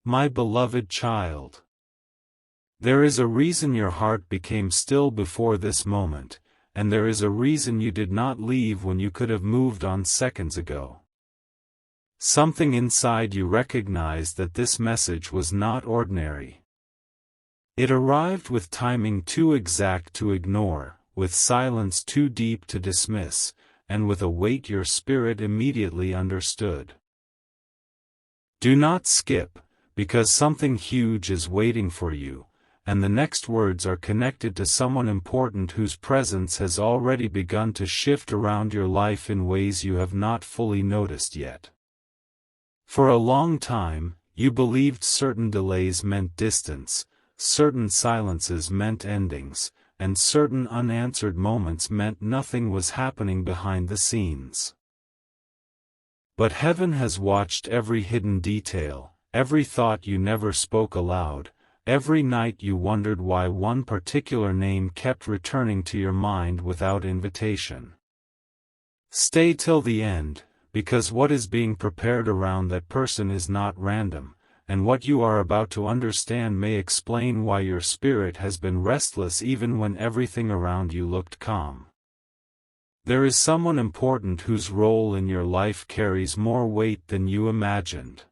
my beloved child. There is a reason your heart became still before this moment, and there is a reason you did not leave when you could have moved on seconds ago. Something inside you recognized that this message was not ordinary. It arrived with timing too exact to ignore, with silence too deep to dismiss, and with a weight your spirit immediately understood. Do not skip, because something huge is waiting for you, and the next words are connected to someone important whose presence has already begun to shift around your life in ways you have not fully noticed yet. For a long time, you believed certain delays meant distance, certain silences meant endings, and certain unanswered moments meant nothing was happening behind the scenes. But heaven has watched every hidden detail, every thought you never spoke aloud, every night you wondered why one particular name kept returning to your mind without invitation. Stay till the end, because what is being prepared around that person is not random, and what you are about to understand may explain why your spirit has been restless even when everything around you looked calm. There is someone important whose role in your life carries more weight than you imagined.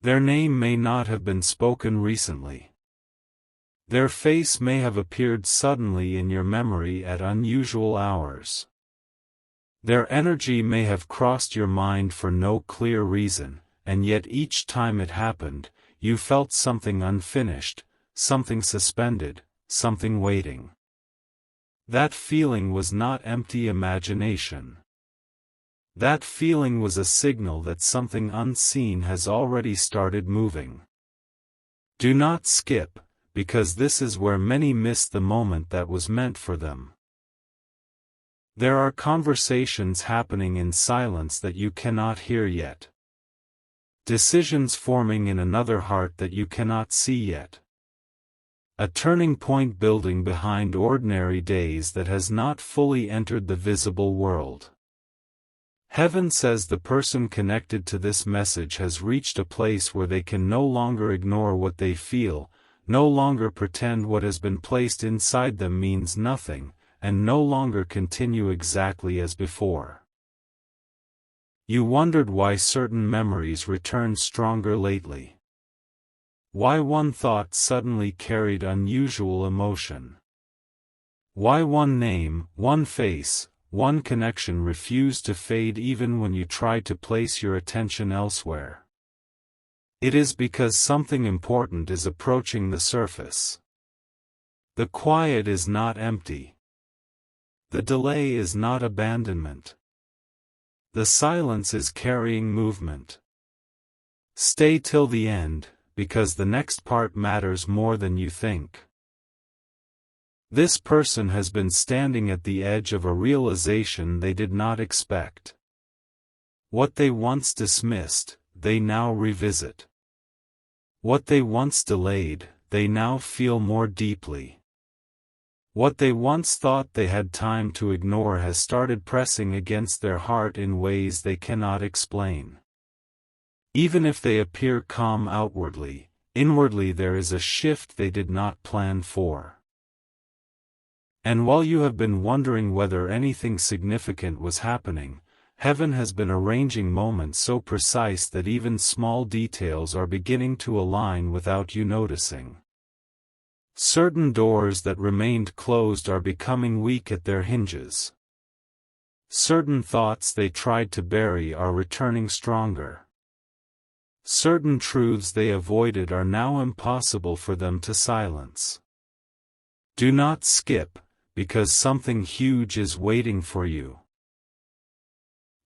Their name may not have been spoken recently. Their face may have appeared suddenly in your memory at unusual hours. Their energy may have crossed your mind for no clear reason, and yet each time it happened, you felt something unfinished, something suspended, something waiting. That feeling was not empty imagination. That feeling was a signal that something unseen has already started moving. Do not skip, because this is where many miss the moment that was meant for them. There are conversations happening in silence that you cannot hear yet. Decisions forming in another heart that you cannot see yet. A turning point building behind ordinary days that has not fully entered the visible world. Heaven says the person connected to this message has reached a place where they can no longer ignore what they feel, no longer pretend what has been placed inside them means nothing, and no longer continue exactly as before. You wondered why certain memories returned stronger lately. Why one thought suddenly carried unusual emotion. Why one name, one face, one connection refused to fade even when you tried to place your attention elsewhere. It is because something important is approaching the surface. The quiet is not empty. The delay is not abandonment. The silence is carrying movement. Stay till the end, because the next part matters more than you think. This person has been standing at the edge of a realization they did not expect. What they once dismissed, they now revisit. What they once delayed, they now feel more deeply. What they once thought they had time to ignore has started pressing against their heart in ways they cannot explain. Even if they appear calm outwardly, inwardly there is a shift they did not plan for. And while you have been wondering whether anything significant was happening, heaven has been arranging moments so precise that even small details are beginning to align without you noticing. Certain doors that remained closed are becoming weak at their hinges. Certain thoughts they tried to bury are returning stronger. Certain truths they avoided are now impossible for them to silence. Do not skip, because something huge is waiting for you.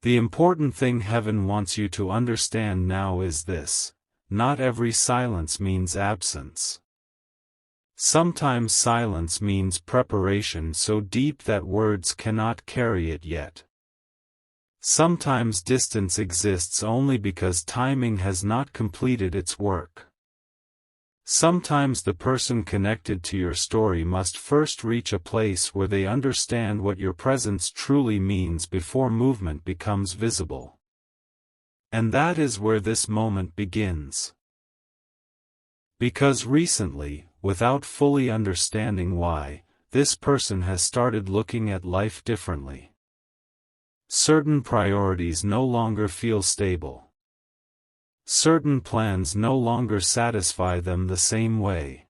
The important thing heaven wants you to understand now is this: not every silence means absence. Sometimes silence means preparation so deep that words cannot carry it yet. Sometimes distance exists only because timing has not completed its work. Sometimes the person connected to your story must first reach a place where they understand what your presence truly means before movement becomes visible. And that is where this moment begins. Because recently, without fully understanding why, this person has started looking at life differently. Certain priorities no longer feel stable. Certain plans no longer satisfy them the same way.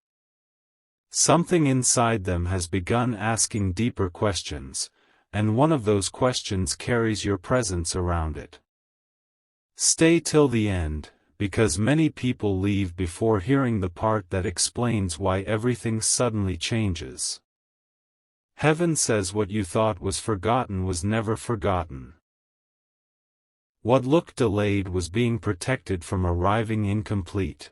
Something inside them has begun asking deeper questions, and one of those questions carries your presence around it. Stay till the end, because many people leave before hearing the part that explains why everything suddenly changes. Heaven says what you thought was forgotten was never forgotten. What looked delayed was being protected from arriving incomplete.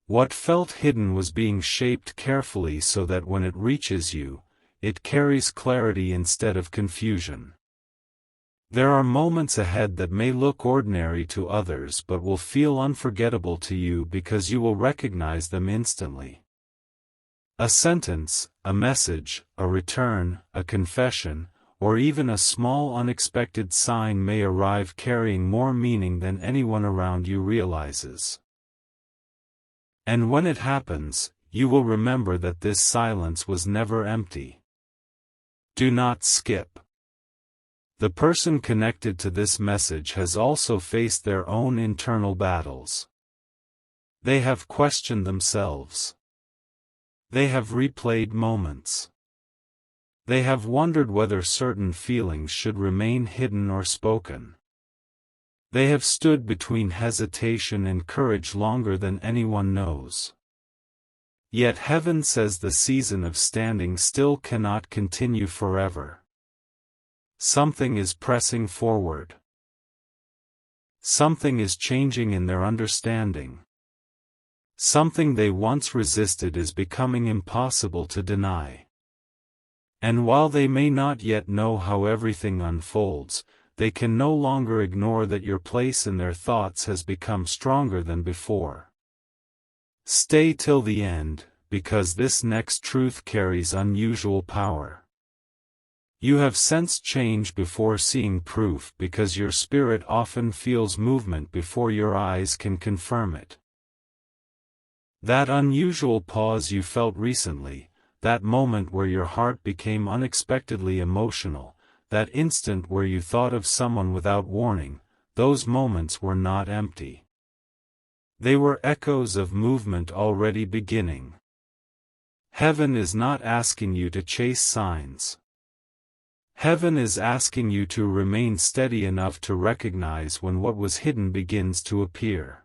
What felt hidden was being shaped carefully so that when it reaches you, it carries clarity instead of confusion. There are moments ahead that may look ordinary to others but will feel unforgettable to you because you will recognize them instantly. A sentence, a message, a return, a confession, or even a small unexpected sign may arrive carrying more meaning than anyone around you realizes. And when it happens, you will remember that this silence was never empty. Do not skip. The person connected to this message has also faced their own internal battles. They have questioned themselves. They have replayed moments. They have wondered whether certain feelings should remain hidden or spoken. They have stood between hesitation and courage longer than anyone knows. Yet heaven says the season of standing still cannot continue forever. Something is pressing forward. Something is changing in their understanding. Something they once resisted is becoming impossible to deny. And while they may not yet know how everything unfolds, they can no longer ignore that your place in their thoughts has become stronger than before. Stay till the end, because this next truth carries unusual power. You have sensed change before seeing proof because your spirit often feels movement before your eyes can confirm it. That unusual pause you felt recently, that moment where your heart became unexpectedly emotional, that instant where you thought of someone without warning, those moments were not empty. They were echoes of movement already beginning. Heaven is not asking you to chase signs. Heaven is asking you to remain steady enough to recognize when what was hidden begins to appear.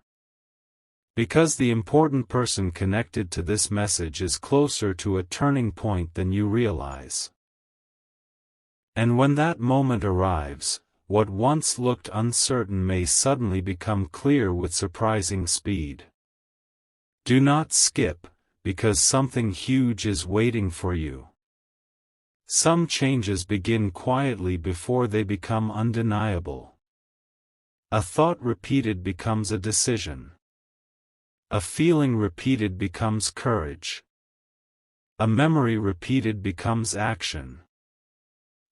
Because the important person connected to this message is closer to a turning point than you realize. And when that moment arrives, what once looked uncertain may suddenly become clear with surprising speed. Do not skip, because something huge is waiting for you. Some changes begin quietly before they become undeniable. A thought repeated becomes a decision. A feeling repeated becomes courage. A memory repeated becomes action.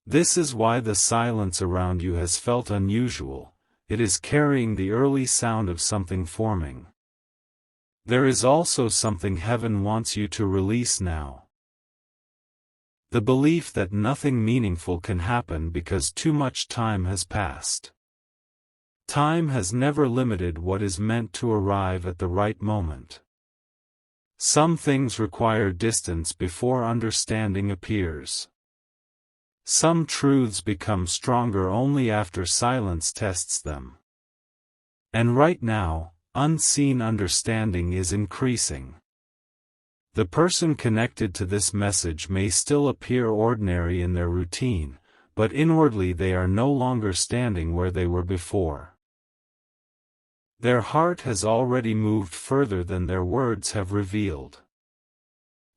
This is why the silence around you has felt unusual. It is carrying the early sound of something forming. There is also something heaven wants you to release now. The belief that nothing meaningful can happen because too much time has passed. Time has never limited what is meant to arrive at the right moment. Some things require distance before understanding appears. Some truths become stronger only after silence tests them. And right now, unseen understanding is increasing. The person connected to this message may still appear ordinary in their routine, but inwardly they are no longer standing where they were before. Their heart has already moved further than their words have revealed.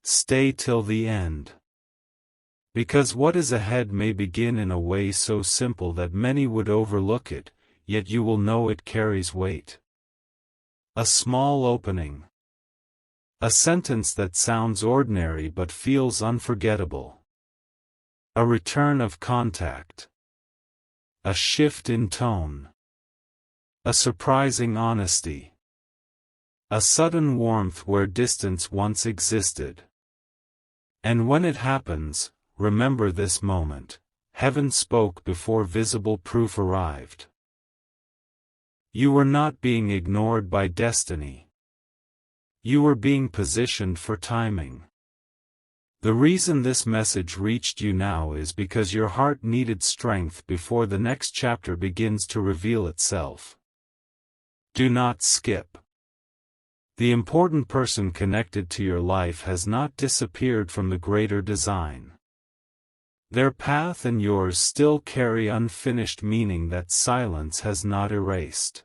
Stay till the end. Because what is ahead may begin in a way so simple that many would overlook it, yet you will know it carries weight. A small opening. A sentence that sounds ordinary but feels unforgettable. A return of contact. A shift in tone. A surprising honesty. A sudden warmth where distance once existed. And when it happens, remember this moment. Heaven spoke before visible proof arrived. You were not being ignored by destiny. You were being positioned for timing. The reason this message reached you now is because your heart needed strength before the next chapter begins to reveal itself. Do not skip. The important person connected to your life has not disappeared from the greater design. Their path and yours still carry unfinished meaning that silence has not erased.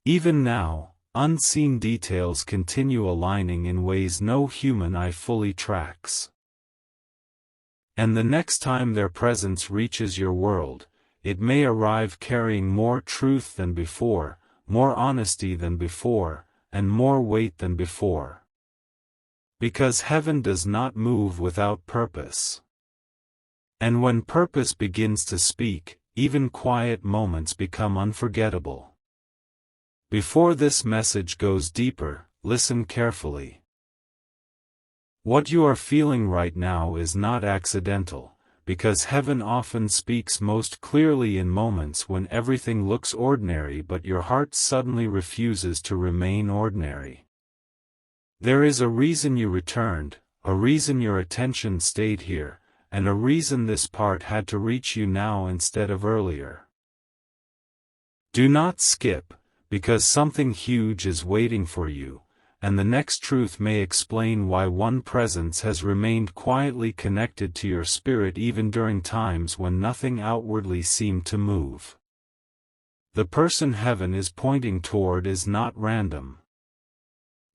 Even now, unseen details continue aligning in ways no human eye fully tracks. And the next time their presence reaches your world, it may arrive carrying more truth than before, more honesty than before, and more weight than before. Because heaven does not move without purpose. And when purpose begins to speak, even quiet moments become unforgettable. Before this message goes deeper, listen carefully. What you are feeling right now is not accidental, because heaven often speaks most clearly in moments when everything looks ordinary but your heart suddenly refuses to remain ordinary. There is a reason you returned, a reason your attention stayed here, and a reason this part had to reach you now instead of earlier. Do not skip, because something huge is waiting for you, and the next truth may explain why one presence has remained quietly connected to your spirit even during times when nothing outwardly seemed to move. The person heaven is pointing toward is not random.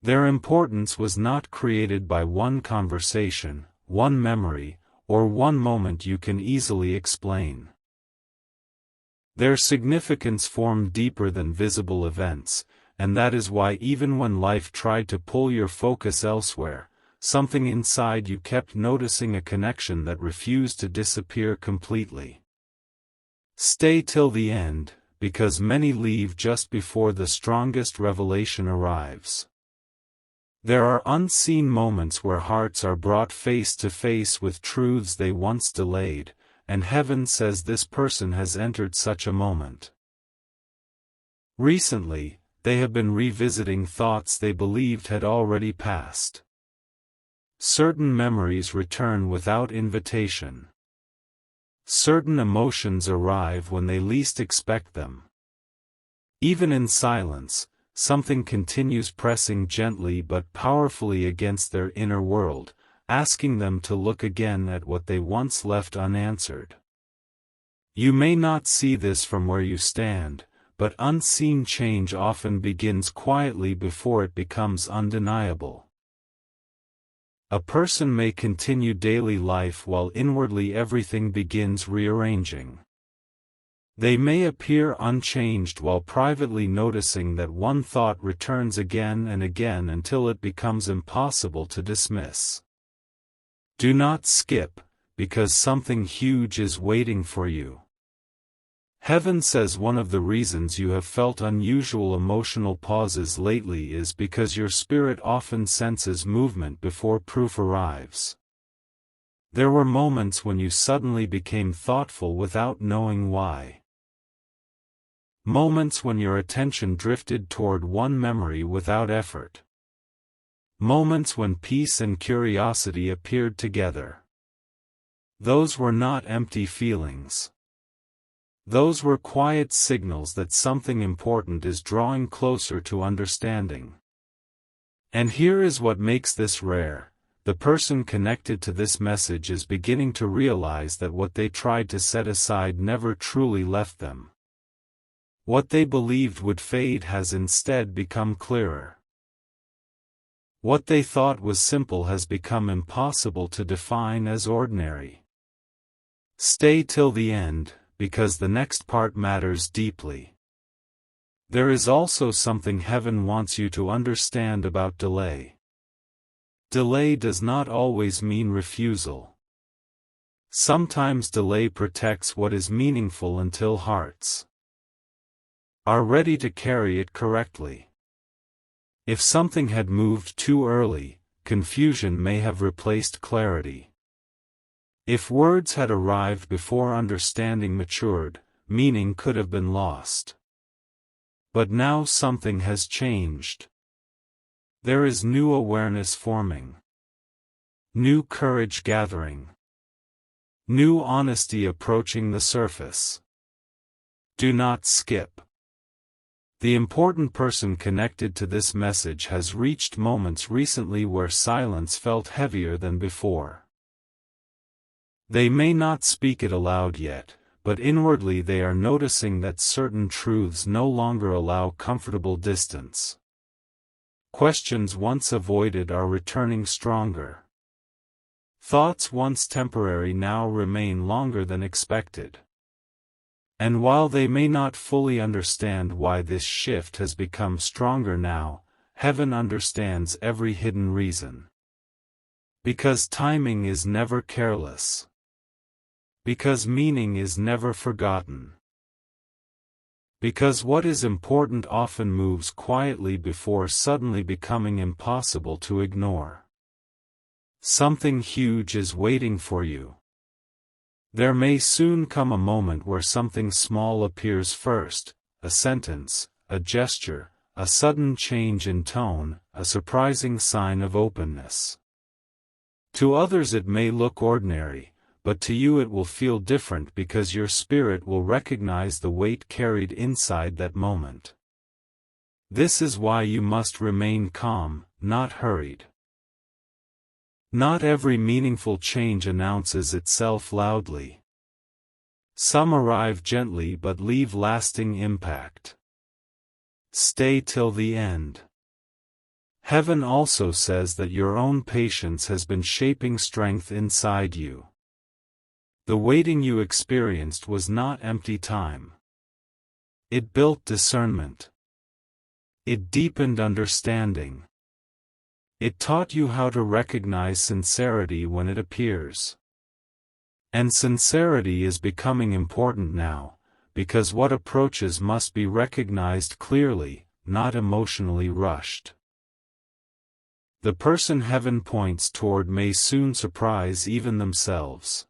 Their importance was not created by one conversation, one memory, or one moment you can easily explain. Their significance formed deeper than visible events, and that is why even when life tried to pull your focus elsewhere, something inside you kept noticing a connection that refused to disappear completely. Stay till the end, because many leave just before the strongest revelation arrives. There are unseen moments where hearts are brought face to face with truths they once delayed, and heaven says this person has entered such a moment. Recently, they have been revisiting thoughts they believed had already passed. Certain memories return without invitation. Certain emotions arrive when they least expect them. Even in silence, something continues pressing gently but powerfully against their inner world, asking them to look again at what they once left unanswered. You may not see this from where you stand, but unseen change often begins quietly before it becomes undeniable. A person may continue daily life while inwardly everything begins rearranging. They may appear unchanged while privately noticing that one thought returns again and again until it becomes impossible to dismiss. Do not skip, because something huge is waiting for you. Heaven says one of the reasons you have felt unusual emotional pauses lately is because your spirit often senses movement before proof arrives. There were moments when you suddenly became thoughtful without knowing why. Moments when your attention drifted toward one memory without effort. Moments when peace and curiosity appeared together. Those were not empty feelings. Those were quiet signals that something important is drawing closer to understanding. And here is what makes this rare: the person connected to this message is beginning to realize that what they tried to set aside never truly left them. What they believed would fade has instead become clearer. What they thought was simple has become impossible to define as ordinary. Stay till the end, because the next part matters deeply. There is also something heaven wants you to understand about delay. Delay does not always mean refusal. Sometimes delay protects what is meaningful until hearts are ready to carry it correctly. If something had moved too early, confusion may have replaced clarity. If words had arrived before understanding matured, meaning could have been lost. But now something has changed. There is new awareness forming. New courage gathering. New honesty approaching the surface. Do not skip. The important person connected to this message has reached moments recently where silence felt heavier than before. They may not speak it aloud yet, but inwardly they are noticing that certain truths no longer allow comfortable distance. Questions once avoided are returning stronger. Thoughts once temporary now remain longer than expected. And while they may not fully understand why this shift has become stronger now, heaven understands every hidden reason. Because timing is never careless. Because meaning is never forgotten. Because what is important often moves quietly before suddenly becoming impossible to ignore. Something huge is waiting for you. There may soon come a moment where something small appears first, a sentence, a gesture, a sudden change in tone, a surprising sign of openness. To others it may look ordinary, but to you it will feel different because your spirit will recognize the weight carried inside that moment. This is why you must remain calm, not hurried. Not every meaningful change announces itself loudly. Some arrive gently but leave lasting impact. Stay till the end. Heaven also says that your own patience has been shaping strength inside you. The waiting you experienced was not empty time. It built discernment. It deepened understanding. It taught you how to recognize sincerity when it appears. And sincerity is becoming important now, because what approaches must be recognized clearly, not emotionally rushed. The person heaven points toward may soon surprise even themselves.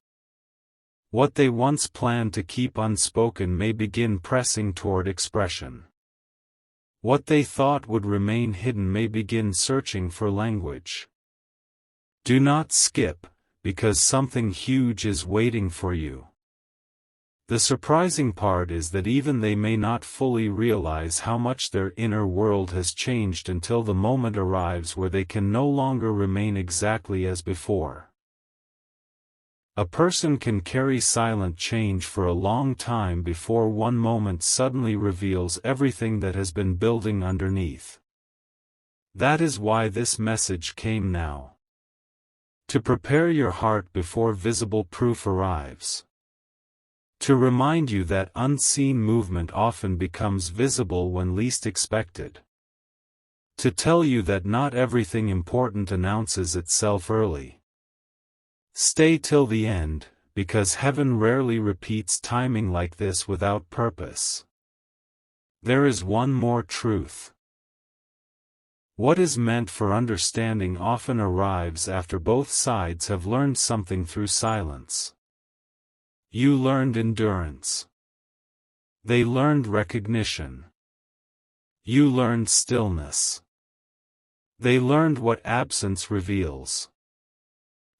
What they once planned to keep unspoken may begin pressing toward expression. What they thought would remain hidden may begin searching for language. Do not skip, because something huge is waiting for you. The surprising part is that even they may not fully realize how much their inner world has changed until the moment arrives where they can no longer remain exactly as before. A person can carry silent change for a long time before one moment suddenly reveals everything that has been building underneath. That is why this message came now. To prepare your heart before visible proof arrives. To remind you that unseen movement often becomes visible when least expected. To tell you that not everything important announces itself early. Stay till the end, because heaven rarely repeats timing like this without purpose. There is one more truth. What is meant for understanding often arrives after both sides have learned something through silence. You learned endurance. They learned recognition. You learned stillness. They learned what absence reveals.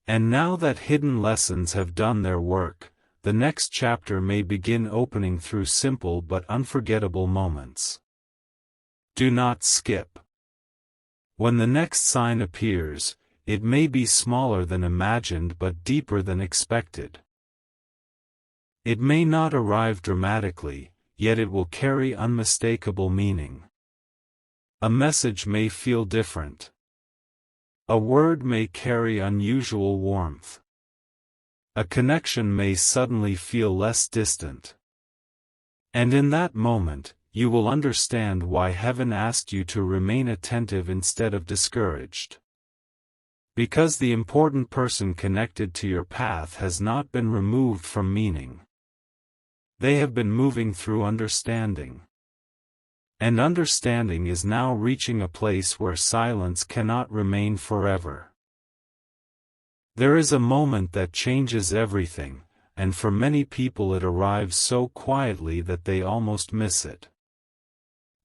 And now that hidden lessons have done their work, the next chapter may begin opening through simple but unforgettable moments. Do not skip. When the next sign appears, it may be smaller than imagined but deeper than expected. It may not arrive dramatically, yet it will carry unmistakable meaning. A message may feel different. A word may carry unusual warmth. A connection may suddenly feel less distant. And in that moment, you will understand why heaven asked you to remain attentive instead of discouraged. Because the important person connected to your path has not been removed from meaning. They have been moving through understanding. And understanding is now reaching a place where silence cannot remain forever. There is a moment that changes everything, and for many people it arrives so quietly that they almost miss it.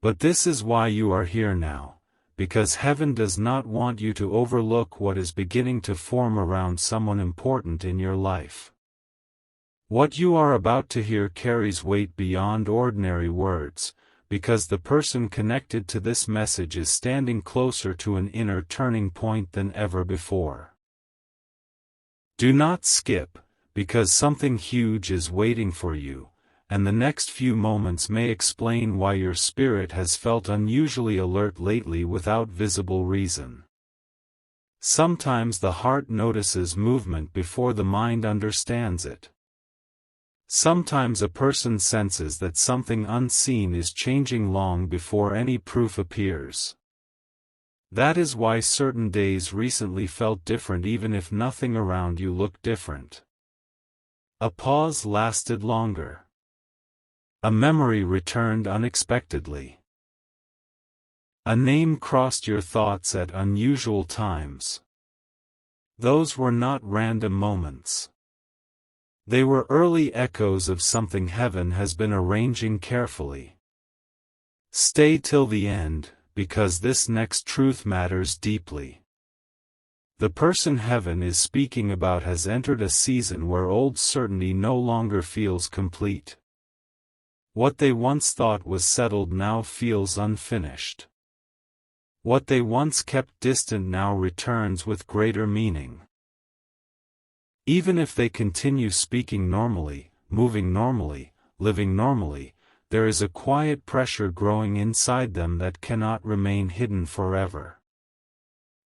But this is why you are here now, because heaven does not want you to overlook what is beginning to form around someone important in your life. What you are about to hear carries weight beyond ordinary words, because the person connected to this message is standing closer to an inner turning point than ever before. Do not skip, because something huge is waiting for you, and the next few moments may explain why your spirit has felt unusually alert lately without visible reason. Sometimes the heart notices movement before the mind understands it. Sometimes a person senses that something unseen is changing long before any proof appears. That is why certain days recently felt different even if nothing around you looked different. A pause lasted longer. A memory returned unexpectedly. A name crossed your thoughts at unusual times. Those were not random moments. They were early echoes of something heaven has been arranging carefully. Stay till the end, because this next truth matters deeply. The person heaven is speaking about has entered a season where old certainty no longer feels complete. What they once thought was settled now feels unfinished. What they once kept distant now returns with greater meaning. Even if they continue speaking normally, moving normally, living normally, there is a quiet pressure growing inside them that cannot remain hidden forever.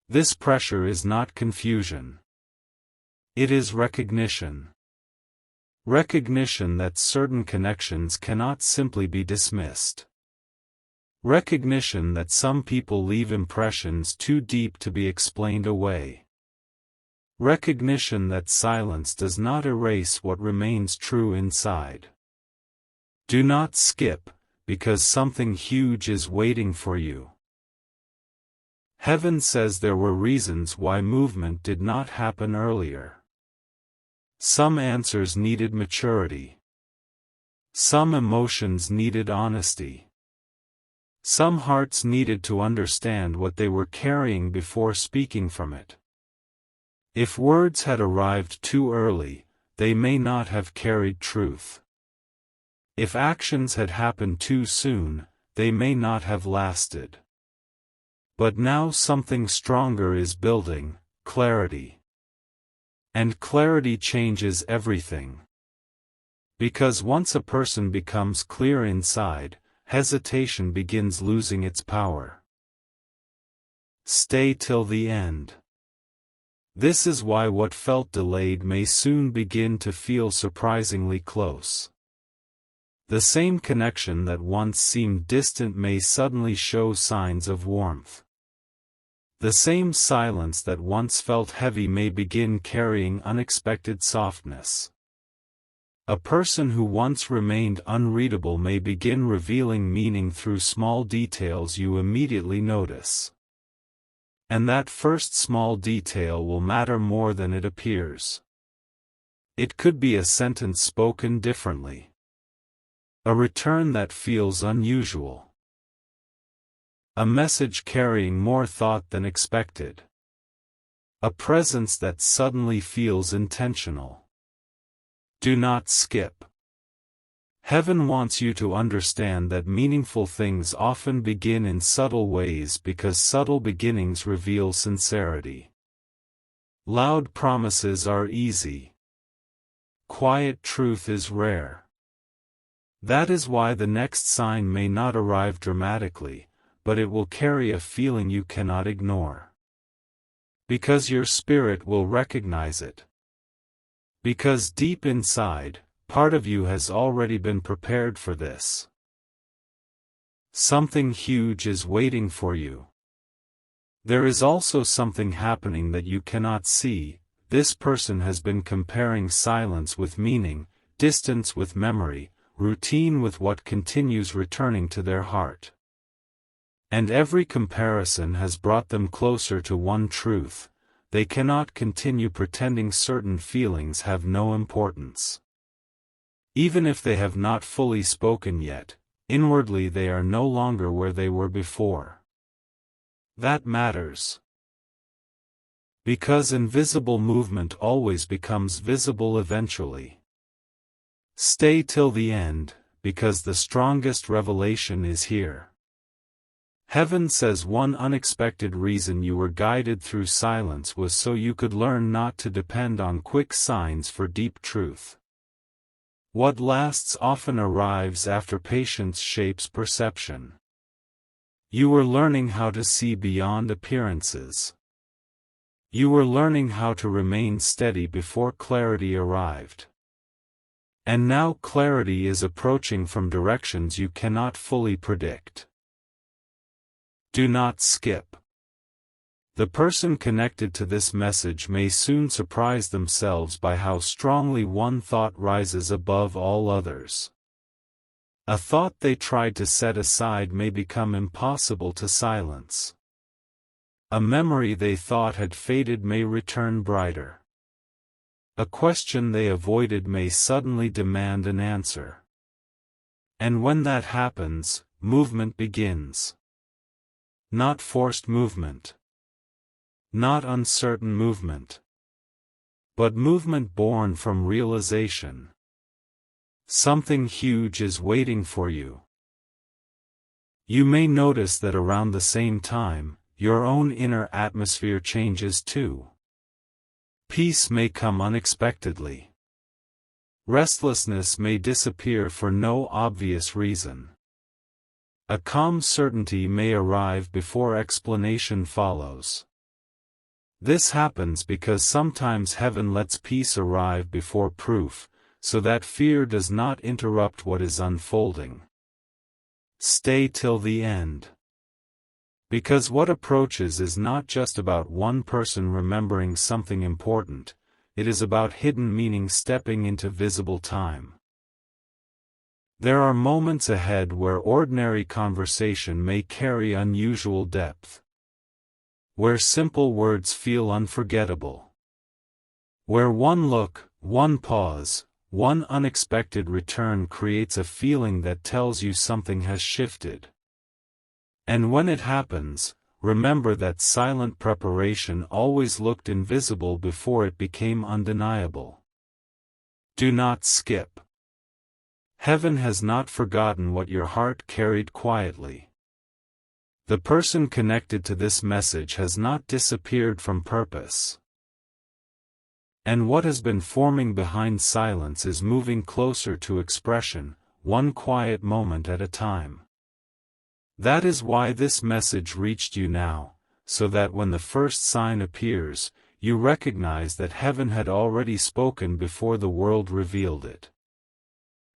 This pressure is not confusion. It is recognition. Recognition that certain connections cannot simply be dismissed. Recognition that some people leave impressions too deep to be explained away. Recognition that silence does not erase what remains true inside. Do not skip, because something huge is waiting for you. Heaven says there were reasons why movement did not happen earlier. Some answers needed maturity. Some emotions needed honesty. Some hearts needed to understand what they were carrying before speaking from it. If words had arrived too early, they may not have carried truth. If actions had happened too soon, they may not have lasted. But now something stronger is building, clarity. And clarity changes everything. Because once a person becomes clear inside, hesitation begins losing its power. Stay till the end. This is why what felt delayed may soon begin to feel surprisingly close. The same connection that once seemed distant may suddenly show signs of warmth. The same silence that once felt heavy may begin carrying unexpected softness. A person who once remained unreadable may begin revealing meaning through small details you immediately notice. And that first small detail will matter more than it appears. It could be a sentence spoken differently. A return that feels unusual. A message carrying more thought than expected. A presence that suddenly feels intentional. Do not skip. Heaven wants you to understand that meaningful things often begin in subtle ways because subtle beginnings reveal sincerity. Loud promises are easy. Quiet truth is rare. That is why the next sign may not arrive dramatically, but it will carry a feeling you cannot ignore. Because your spirit will recognize it. Because deep inside, part of you has already been prepared for this. Something huge is waiting for you. There is also something happening that you cannot see. This person has been comparing silence with meaning, distance with memory, routine with what continues returning to their heart. And every comparison has brought them closer to one truth: they cannot continue pretending certain feelings have no importance. Even if they have not fully spoken yet, inwardly they are no longer where they were before. That matters. Because invisible movement always becomes visible eventually. Stay till the end, because the strongest revelation is here. Heaven says one unexpected reason you were guided through silence was so you could learn not to depend on quick signs for deep truth. What lasts often arrives after patience shapes perception. You were learning how to see beyond appearances. You were learning how to remain steady before clarity arrived. And now clarity is approaching from directions you cannot fully predict. Do not skip. The person connected to this message may soon surprise themselves by how strongly one thought rises above all others. A thought they tried to set aside may become impossible to silence. A memory they thought had faded may return brighter. A question they avoided may suddenly demand an answer. And when that happens, movement begins. Not forced movement. Not uncertain movement. But movement born from realization. Something huge is waiting for you. You may notice that around the same time, your own inner atmosphere changes too. Peace may come unexpectedly. Restlessness may disappear for no obvious reason. A calm certainty may arrive before explanation follows. This happens because sometimes heaven lets peace arrive before proof, so that fear does not interrupt what is unfolding. Stay till the end. Because what approaches is not just about one person remembering something important, it is about hidden meaning stepping into visible time. There are moments ahead where ordinary conversation may carry unusual depth. Where simple words feel unforgettable. Where one look, one pause, one unexpected return creates a feeling that tells you something has shifted. And when it happens, remember that silent preparation always looked invisible before it became undeniable. Do not skip. Heaven has not forgotten what your heart carried quietly. The person connected to this message has not disappeared from purpose. And what has been forming behind silence is moving closer to expression, one quiet moment at a time. That is why this message reached you now, so that when the first sign appears, you recognize that heaven had already spoken before the world revealed it.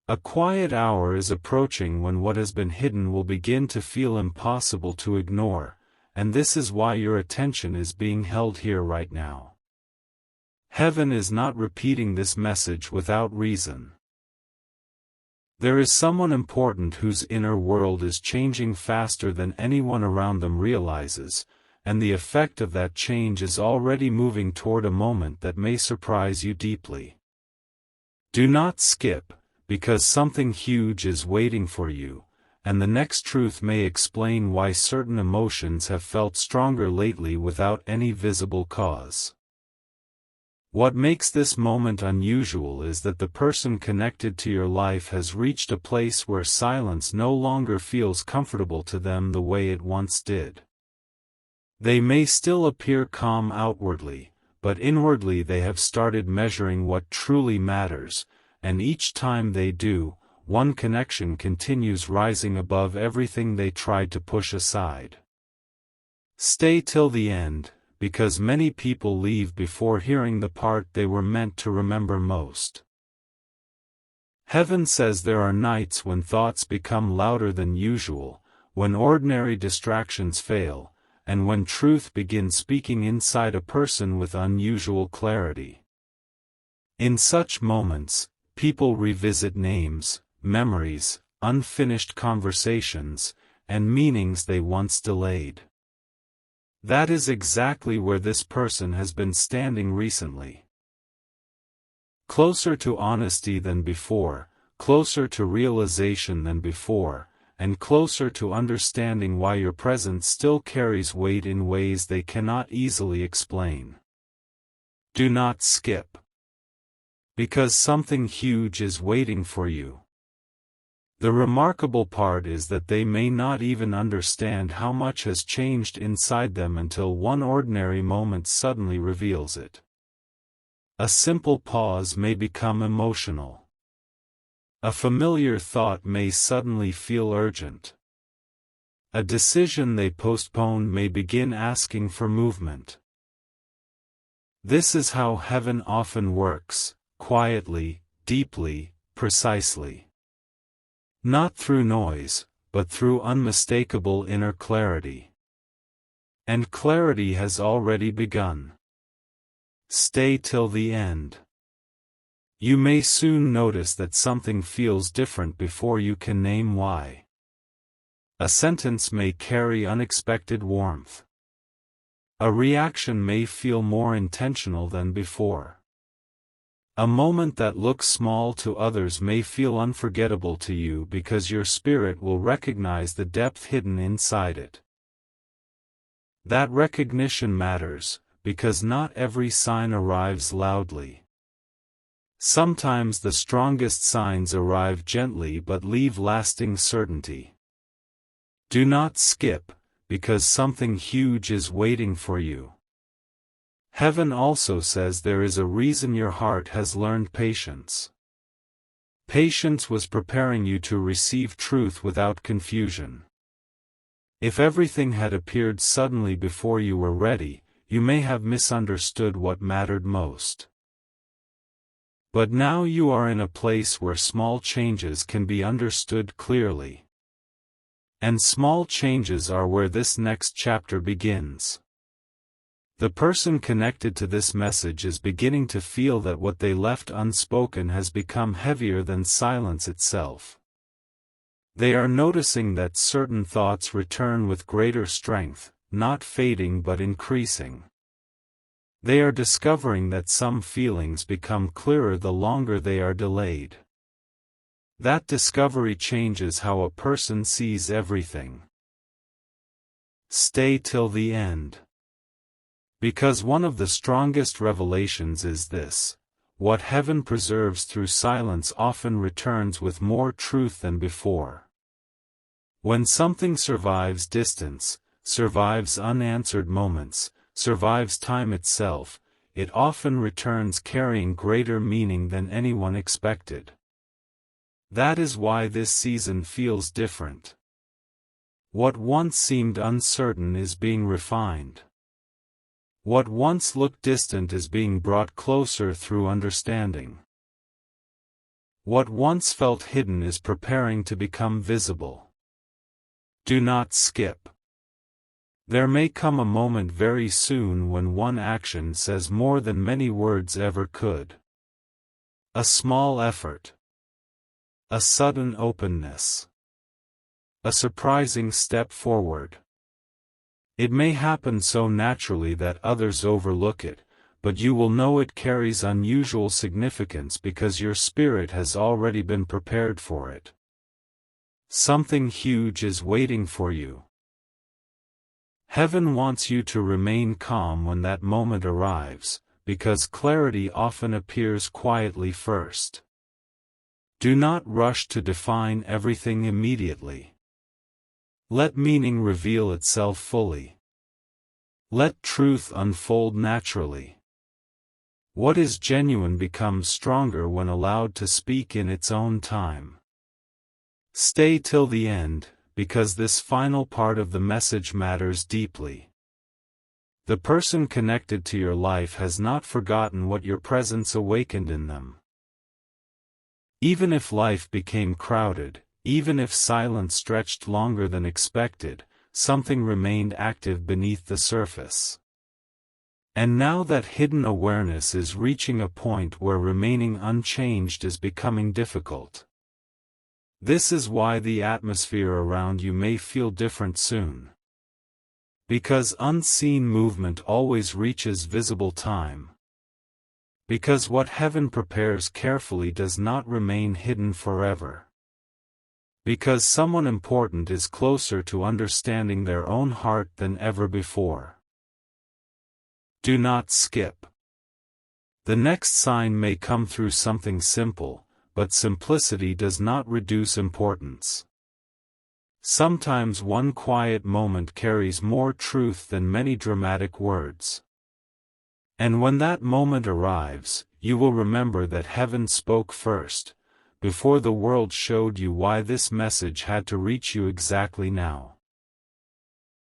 A quiet hour is approaching when what has been hidden will begin to feel impossible to ignore, and this is why your attention is being held here right now. Heaven is not repeating this message without reason. There is someone important whose inner world is changing faster than anyone around them realizes, and the effect of that change is already moving toward a moment that may surprise you deeply. Do not skip, because something huge is waiting for you, and the next truth may explain why certain emotions have felt stronger lately without any visible cause. What makes this moment unusual is that the person connected to your life has reached a place where silence no longer feels comfortable to them the way it once did. They may still appear calm outwardly, but inwardly they have started measuring what truly matters, and each time they do, one connection continues rising above everything they tried to push aside. Stay till the end, because many people leave before hearing the part they were meant to remember most. Heaven says there are nights when thoughts become louder than usual, when ordinary distractions fail, and when truth begins speaking inside a person with unusual clarity. In such moments, people revisit names, memories, unfinished conversations, and meanings they once delayed. That is exactly where this person has been standing recently. Closer to honesty than before, closer to realization than before, and closer to understanding why your presence still carries weight in ways they cannot easily explain. Do not skip. Because something huge is waiting for you. The remarkable part is that they may not even understand how much has changed inside them until one ordinary moment suddenly reveals it. A simple pause may become emotional. A familiar thought may suddenly feel urgent. A decision they postponed may begin asking for movement. This is how heaven often works, quietly, deeply, precisely. Not through noise, but through unmistakable inner clarity. And clarity has already begun. Stay till the end. You may soon notice that something feels different before you can name why. A sentence may carry unexpected warmth. A reaction may feel more intentional than before. A moment that looks small to others may feel unforgettable to you because your spirit will recognize the depth hidden inside it. That recognition matters, because not every sign arrives loudly. Sometimes the strongest signs arrive gently but leave lasting certainty. Do not skip, because something huge is waiting for you. Heaven also says there is a reason your heart has learned patience. Patience was preparing you to receive truth without confusion. If everything had appeared suddenly before you were ready, you may have misunderstood what mattered most. But now you are in a place where small changes can be understood clearly. And small changes are where this next chapter begins. The person connected to this message is beginning to feel that what they left unspoken has become heavier than silence itself. They are noticing that certain thoughts return with greater strength, not fading but increasing. They are discovering that some feelings become clearer the longer they are delayed. That discovery changes how a person sees everything. Stay till the end. Because one of the strongest revelations is this: what heaven preserves through silence often returns with more truth than before. When something survives distance, survives unanswered moments, survives time itself, it often returns carrying greater meaning than anyone expected. That is why this season feels different. What once seemed uncertain is being refined. What once looked distant is being brought closer through understanding. What once felt hidden is preparing to become visible. Do not skip. There may come a moment very soon when one action says more than many words ever could. A small effort. A sudden openness. A surprising step forward. It may happen so naturally that others overlook it, but you will know it carries unusual significance because your spirit has already been prepared for it. Something huge is waiting for you. Heaven wants you to remain calm when that moment arrives, because clarity often appears quietly first. Do not rush to define everything immediately. Let meaning reveal itself fully. Let truth unfold naturally. What is genuine becomes stronger when allowed to speak in its own time. Stay till the end, because this final part of the message matters deeply. The person connected to your life has not forgotten what your presence awakened in them. Even if life became crowded, even if silence stretched longer than expected, something remained active beneath the surface. And now that hidden awareness is reaching a point where remaining unchanged is becoming difficult. This is why the atmosphere around you may feel different soon. Because unseen movement always reaches visible time. Because what heaven prepares carefully does not remain hidden forever. Because someone important is closer to understanding their own heart than ever before. Do not skip. The next sign may come through something simple, but simplicity does not reduce importance. Sometimes one quiet moment carries more truth than many dramatic words. And when that moment arrives, you will remember that heaven spoke first, before the world showed you why this message had to reach you exactly now.